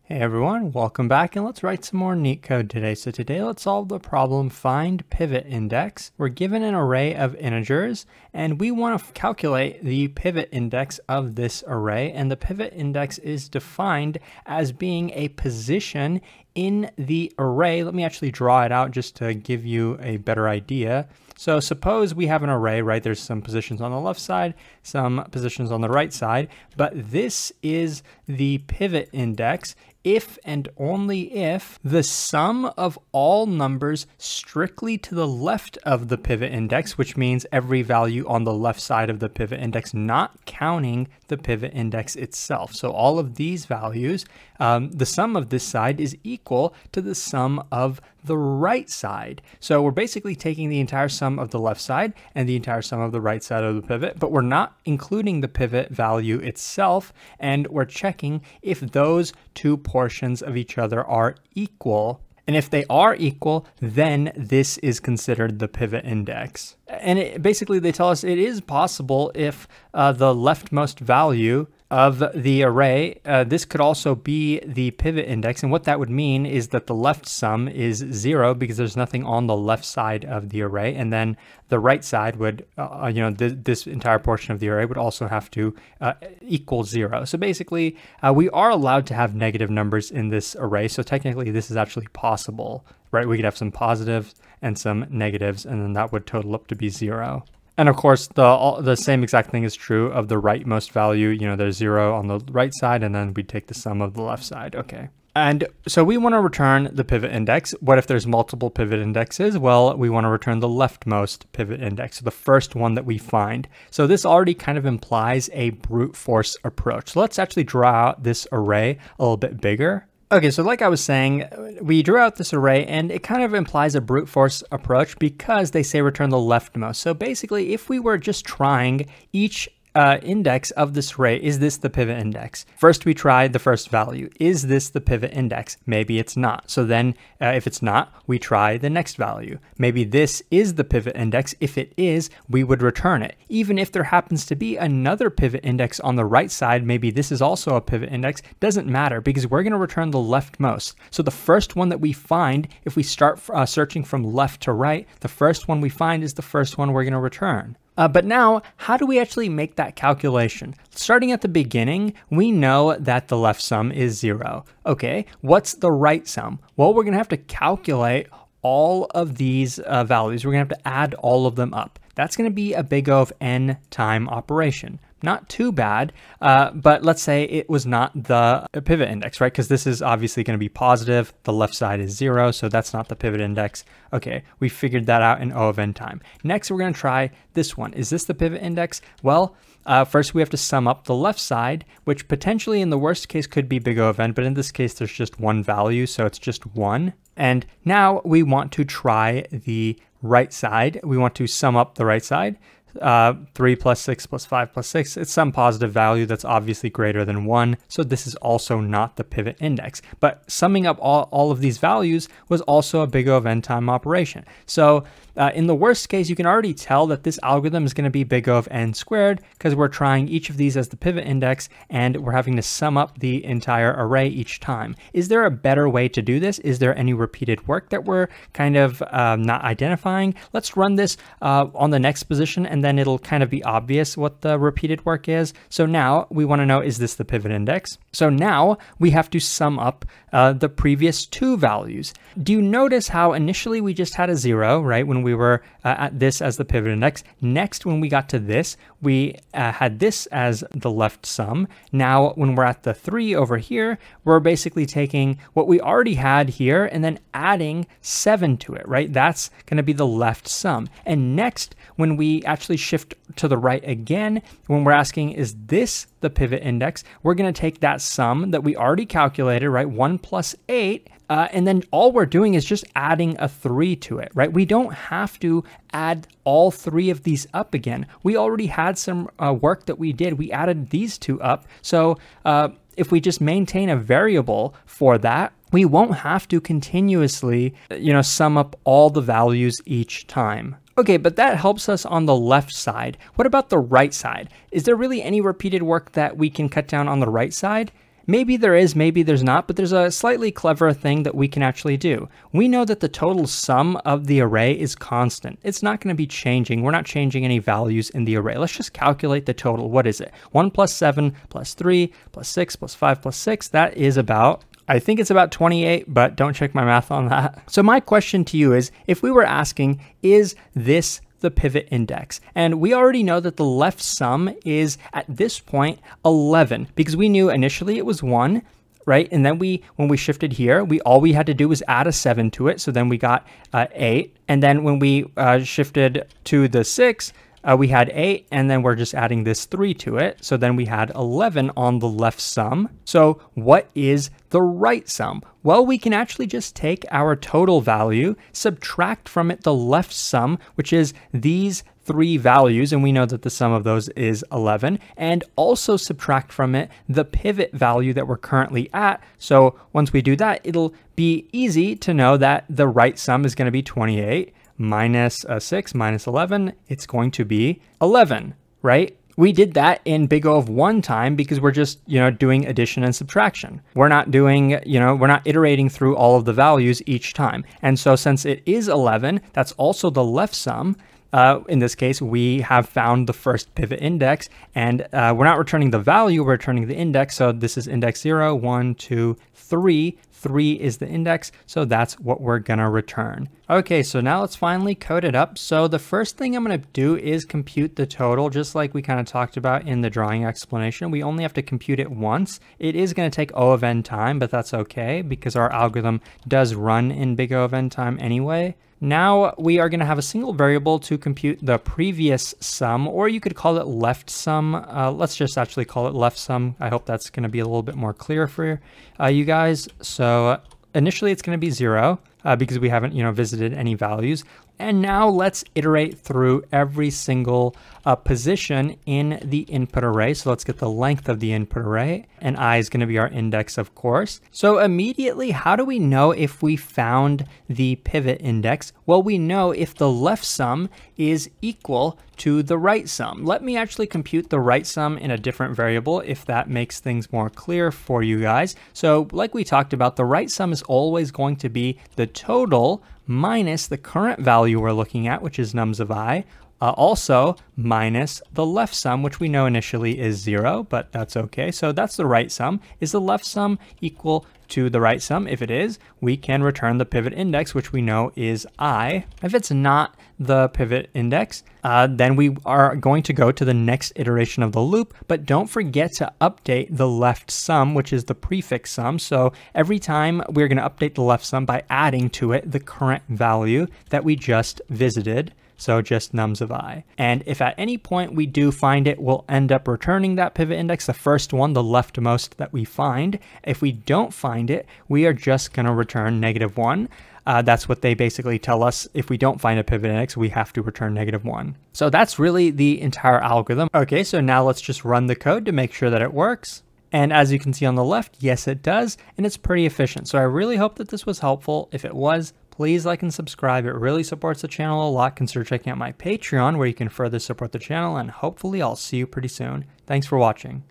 Hey everyone, welcome back, and let's write some more Leetcode today. So today let's solve the problem find pivot index. We're given an array of integers and we want to calculate the pivot index of this array, and the pivot index is defined as being a position in the array. Let me actually draw it out just to give you a better idea. So suppose we have an array, right? There's some positions on the left side, some positions on the right side, but this is the pivot index if and only if the sum of all numbers strictly to the left of the pivot index, which means every value on the left side of the pivot index, not counting the pivot index itself. So all of these values, the sum of this side is equal to the sum of the right side. So we're basically taking the entire sum of the left side and the entire sum of the right side of the pivot, but we're not including the pivot value itself, and we're checking if those two portions of each other are equal. And if they are equal, then this is considered the pivot index. And basically they tell us it is possible if the leftmost value of the array, this could also be the pivot index. And what that would mean is that the left sum is 0 because there's nothing on the left side of the array. And then the right side would, this entire portion of the array would also have to equal 0. So basically, we are allowed to have negative numbers in this array. So technically, this is actually possible, right? We could have some positives and some negatives, and then that would total up to be 0. And of course, the same exact thing is true of the rightmost value. You know, there's 0 on the right side, and then we take the sum of the left side. Okay. And so we want to return the pivot index. What if there's multiple pivot indexes? Well, we want to return the leftmost pivot index, so the first one that we find. So this already kind of implies a brute force approach. So let's actually draw out this array a little bit bigger. Okay, so like I was saying, we drew out this array and it kind of implies a brute force approach because they say return the leftmost. So basically, if we were just trying each index of this array, is this the pivot index? First, we try the first value. Is this the pivot index? Maybe it's not. So then if it's not, we try the next value. Maybe this is the pivot index. If it is, we would return it. Even if there happens to be another pivot index on the right side, maybe this is also a pivot index, doesn't matter because we're going to return the leftmost. So the first one that we find, if we start searching from left to right, the first one we find is the first one we're going to return. But now, how do we actually make that calculation? Starting at the beginning, we know that the left sum is 0. Okay, what's the right sum? Well, we're going to have to calculate all of these values. We're going to have to add all of them up. That's going to be a big O of n time operation. Not too bad, but let's say it was not the pivot index, right? Because this is obviously going to be positive. The left side is 0, so that's not the pivot index. Okay, we figured that out in O of n time. Next, we're going to try this one. Is this the pivot index? Well, first we have to sum up the left side, which potentially in the worst case could be big O of n, but in this case there's just one value, so it's just 1. And now we want to try the right side. We want to sum up the right side. 3 plus 6 plus 5 plus 6, it's some positive value that's obviously greater than 1, so this is also not the pivot index. But summing up all of these values was also a big O of n time operation. So in the worst case, you can already tell that this algorithm is going to be big O of n squared because we're trying each of these as the pivot index and we're having to sum up the entire array each time. Is there a better way to do this? Is there any repeated work that we're kind of not identifying? Let's run this on the next position, and then it'll kind of be obvious what the repeated work is. So now we want to know, is this the pivot index? So now we have to sum up the previous two values. Do you notice how initially we just had a 0, right, when we were at this as the pivot index? Next, when we got to this, we had this as the left sum. Now, when we're at the 3 over here, we're basically taking what we already had here and then adding 7 to it, right? That's going to be the left sum. And next, when we actually shift to the right again, when we're asking, is this the pivot index, we're going to take that sum that we already calculated, right? 1 plus 8, and then all we're doing is just adding a 3 to it, right? We don't have to add all 3 of these up again. We already had some work that we did. We added these 2 up. So if we just maintain a variable for that, we won't have to continuously, sum up all the values each time. Okay, but that helps us on the left side. What about the right side? Is there really any repeated work that we can cut down on the right side? maybe there is, maybe there's not, but there's a slightly clever thing that we can actually do. We know that the total sum of the array is constant. It's not going to be changing. We're not changing any values in the array. Let's just calculate the total. What is it? 1 plus 7 plus 3 plus 6 plus 5 plus 6. That is about, I think it's about 28, but don't check my math on that. So my question to you is, if we were asking, is this the pivot index? And we already know that the left sum is at this point 11, because we knew initially it was 1, right? And then when we shifted here, all we had to do was add a 7 to it. So then we got 8. And then when we shifted to the 6, we had 8, and then we're just adding this 3 to it. So then we had 11 on the left sum. So what is the right sum? Well, we can actually just take our total value, subtract from it the left sum, which is these 3 values, and we know that the sum of those is 11, and also subtract from it the pivot value that we're currently at. So once we do that, it'll be easy to know that the right sum is going to be 28 minus 6 minus 11. It's going to be 11, right? We did that in big O of 1 time because we're just, doing addition and subtraction. We're not doing, we're not iterating through all of the values each time. And so since it is 11, that's also the left sum. In this case, we have found the first pivot index, and we're not returning the value, we're returning the index. So this is index 0, 1, 2, 3. 3 is the index, so that's what we're gonna return. Okay, so now let's finally code it up. So the first thing I'm gonna do is compute the total, just like we kind of talked about in the drawing explanation. We only have to compute it once. It is gonna take O of n time, but that's okay because our algorithm does run in big O of n time anyway. Now we are going to have a single variable to compute the previous sum, or you could call it left sum. Let's just actually call it left sum. I hope that's going to be a little bit more clear for you guys. So initially it's going to be 0 because we haven't, visited any values. And now let's iterate through every single position in the input array. So let's get the length of the input array, and I is going to be our index, of course. So immediately, how do we know if we found the pivot index? Well, we know if the left sum is equal to the right sum. Let me actually compute the right sum in a different variable if that makes things more clear for you guys. So like we talked about, the right sum is always going to be the total minus the current value we're looking at, which is nums of I, also minus the left sum, which we know initially is 0, but that's okay. So that's the right sum. Is the left sum equal to the right sum? If it is, we can return the pivot index, which we know is I. If it's not the pivot index, then we are going to go to the next iteration of the loop, but don't forget to update the left sum, which is the prefix sum. So every time we're going to update the left sum by adding to it the current value that we just visited. So just nums of I. And if at any point we do find it, we'll end up returning that pivot index, the first one, the leftmost that we find. If we don't find it, we are just going to return -1. That's what they basically tell us. If we don't find a pivot index, we have to return -1. So that's really the entire algorithm. Okay, so now let's just run the code to make sure that it works. And as you can see on the left, yes, it does, and it's pretty efficient. So I really hope that this was helpful. If it was, please like and subscribe. It really supports the channel a lot. Consider checking out my Patreon, where you can further support the channel, and hopefully I'll see you pretty soon. Thanks for watching.